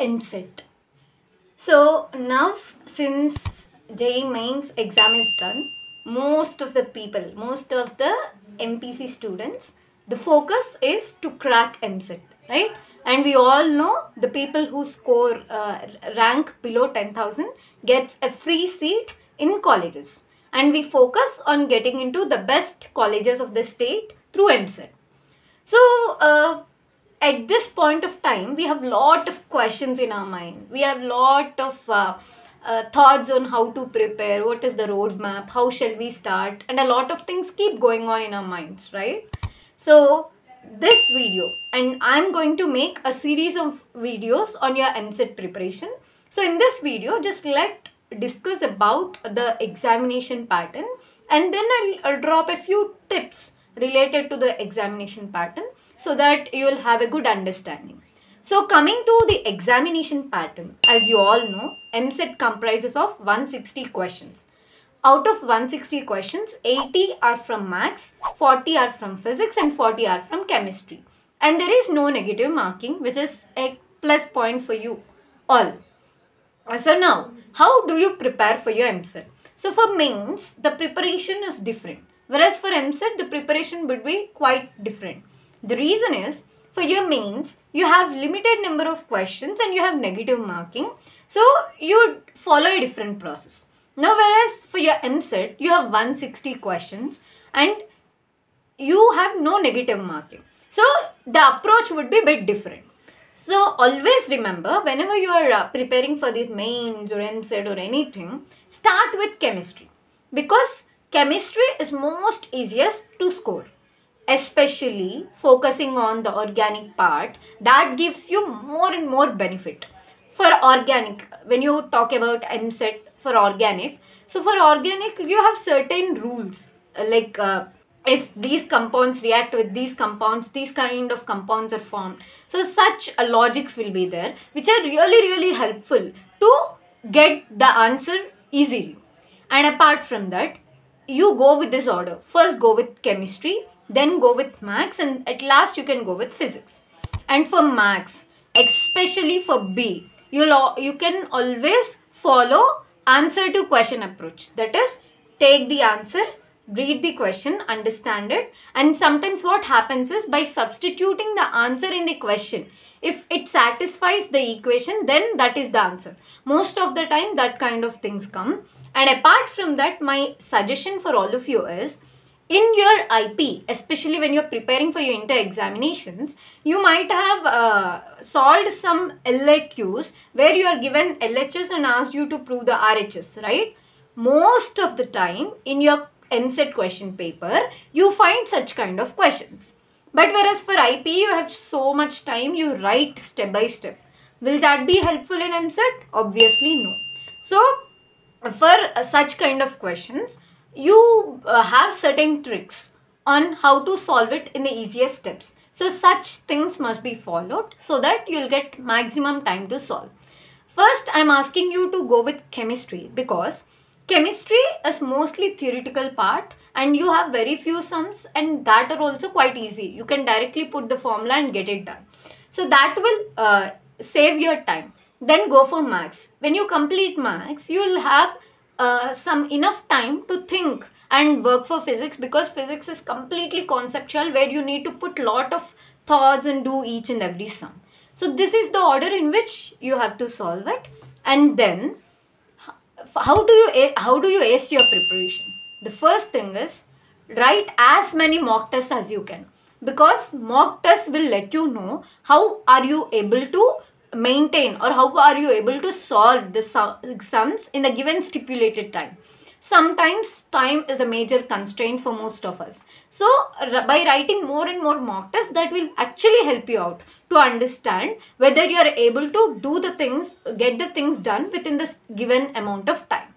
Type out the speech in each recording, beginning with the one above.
EAMCET. So now since JEE Mains exam is done, most of the MPC students, the focus is to crack EAMCET, right? And we all know the people who score rank below 10,000 gets a free seat in colleges. And we focus on getting into the best colleges of the state through EAMCET. So at this point of time, we have lot of questions in our mind. We have lot of thoughts on how to prepare, what is the roadmap, how shall we start, and a lot of things keep going on in our minds, right? So this video, and I'm going to make a series of videos on your EAMCET preparation. So in this video, just discuss about the examination pattern, and then I'll drop a few tips related to the examination pattern so that you will have a good understanding. So coming to the examination pattern, as you all know, EAMCET comprises of 160 questions. Out of 160 questions, 80 are from maths, 40 are from physics, and 40 are from chemistry. And there is no negative marking, which is a plus point for you all. So now, how do you prepare for your EAMCET? So for mains, the preparation is different. Whereas for EAMCET, the preparation would be quite different. The reason is, for your mains, you have limited number of questions and you have negative marking. So you follow a different process. Now whereas for your EAMCET, you have 160 questions and you have no negative marking. So the approach would be a bit different. So always remember, whenever you are preparing for these mains or EAMCET or anything, start with chemistry. Because chemistry is most easiest to score. Especially focusing on the organic part, that gives you more and more benefit. For organic, when you talk about EAMCET for organic, so for organic you have certain rules like if these compounds react with these compounds, these kind of compounds are formed. So such logics will be there which are really helpful to get the answer easily. And apart from that, you go with this order. First go with chemistry, then go with maths, and at last you can go with physics. And for maths, especially for B, you can always follow answer to question approach. That is, take the answer, read the question, understand it, and sometimes what happens is by substituting the answer in the question, if it satisfies the equation, then that is the answer. Most of the time that kind of things come. And apart from that, my suggestion for all of you is, in your IP, especially when you're preparing for your inter examinations, you might have solved some LAQs where you are given LHS and asked you to prove the RHS, right? Most of the time in your EAMCET question paper, you find such kind of questions. But whereas for IP, you have so much time, you write step by step. Will that be helpful in EAMCET? Obviously no. So for such kind of questions, you have certain tricks on how to solve it in the easiest steps. So such things must be followed so that you'll get maximum time to solve. First, I'm asking you to go with chemistry because chemistry is mostly theoretical part and you have very few sums and that are also quite easy. You can directly put the formula and get it done. So that will save your time. Then go for maths. When you complete maths, you will have some enough time to think and work for physics because physics is completely conceptual where you need to put lot of thoughts and do each and every sum. So this is the order in which you have to solve it. And then how do you ace your preparation? The first thing is write as many mock tests as you can because mock tests will let you know how are you able to maintain or how are you able to solve the sums in the given stipulated time. Sometimes time is a major constraint for most of us. So by writing more and more mock tests, that will actually help you out to understand whether you are able to do the things, get the things done within this given amount of time.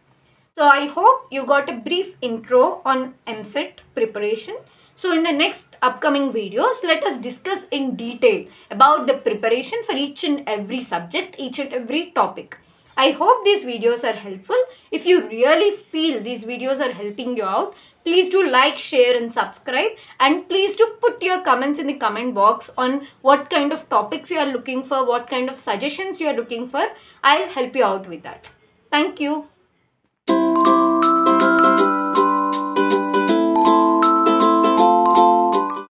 So I hope you got a brief intro on EAMCET preparation. So in the next upcoming videos, let us discuss in detail about the preparation for each and every subject, each and every topic. I hope these videos are helpful. If you really feel these videos are helping you out, please do like, share and subscribe, and please do put your comments in the comment box on what kind of topics you are looking for, what kind of suggestions you are looking for. I'll help you out with that. Thank you.